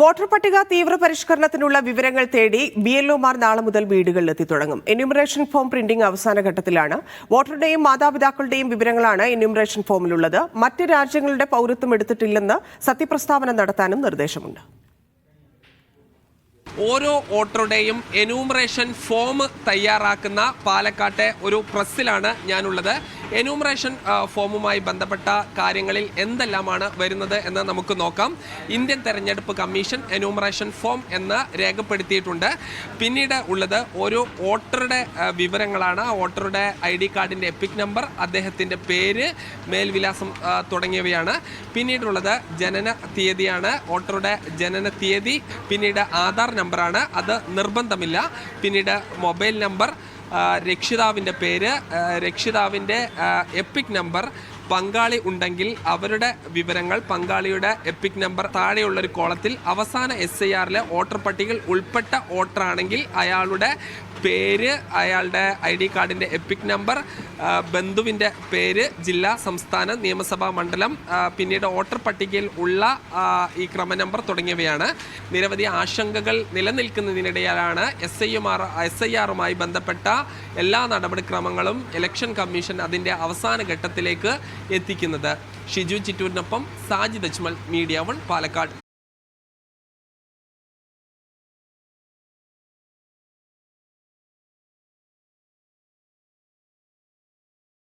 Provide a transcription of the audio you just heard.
Voter പട്ടിക തീവ്രപരിഷ്കരണത്തിനുള്ള വിവരങ്ങൾ തേടി BLOമാർ നാളെ മുതൽ വീടുകളിലെത്തി തുടങ്ങും. എന്യൂമറേഷൻ ഫോം പ്രിന്റിംഗ് അവസാന ഘട്ടത്തിലാണ്. വോട്ടറുടെയും മാതാപിതാക്കളുടെയും വിവരങ്ങളാണ് എന്യൂമറേഷൻ ഫോമിലുള്ളത്. മറ്റ് രാജ്യങ്ങളുടെ പൗരത്വം എടുത്തിട്ടില്ലെന്ന് സത്യപ്രസ്താവന നടത്താനും നിർദ്ദേശമുണ്ട്. ഓരോ വോട്ടറുടെയും എന്യൂമറേഷൻ ഫോം തയ്യാറാക്കുന്ന പാലക്കാട്ടെ ഒരു പ്രസ്സിലാണ് ഞാനുള്ളത്. എന്യൂമറേഷൻ ഫോമുമായി ബന്ധപ്പെട്ട കാര്യങ്ങളിൽ എന്തെല്ലാമാണ് വരുന്നത് എന്ന് നമുക്ക് നോക്കാം. ഇന്ത്യൻ തെരഞ്ഞെടുപ്പ് കമ്മീഷൻ എന്യൂമറേഷൻ ഫോം എന്ന് രേഖപ്പെടുത്തിയിട്ടുണ്ട്. പിന്നീട് ഉള്ളത് ഓരോ വോട്ടറുടെ വിവരങ്ങളാണ്. വോട്ടറുടെ ID കാർഡിൻ്റെ എപ്പിക് നമ്പർ, അദ്ദേഹത്തിൻ്റെ പേര്, മേൽവിലാസം തുടങ്ങിയവയാണ്. പിന്നീടുള്ളത് ജനന തീയതിയാണ്. വോട്ടറുടെ ജനന തീയതി, പിന്നീട് ആധാർ നമ്പറാണ്, അത് നിർബന്ധമില്ല. പിന്നീട് മൊബൈൽ നമ്പർ, രക്ഷിതാവിൻ്റെ പേര്, രക്ഷിതാവിൻ്റെ എപ്പിക് നമ്പർ, പങ്കാളി ഉണ്ടെങ്കിൽ അവരുടെ വിവരങ്ങൾ, പങ്കാളിയുടെ എപ്പിക് നമ്പർ താഴെയുള്ളൊരു കോളത്തിൽ, അവസാന SIRലെ വോട്ടർ പട്ടികയിൽ ഉൾപ്പെട്ട വോട്ടറാണെങ്കിൽ അയാളുടെ പേര്, അയാളുടെ ID കാർഡിൻ്റെ എപ്പിക് നമ്പർ, ബന്ധുവിൻ്റെ പേര്, ജില്ല, സംസ്ഥാനം, നിയമസഭാ മണ്ഡലം, പിന്നീട് വോട്ടർ പട്ടികയിൽ ഉള്ള ഈ ക്രമനമ്പർ തുടങ്ങിയവയാണ്. നിരവധി ആശങ്കകൾ നിലനിൽക്കുന്നതിനിടയിലാണ് SIRുമായി ബന്ധപ്പെട്ട എല്ലാ നടപടിക്രമങ്ങളും ഇലക്ഷൻ കമ്മീഷൻ അതിൻ്റെ അവസാന ഘട്ടത്തിലേക്ക് എത്തിക്കുന്നത്. ഷിജു ചിറ്റൂരിനൊപ്പം സാജിദ് അജ്മൽ, മീഡിയ 1 പാലക്കാട്.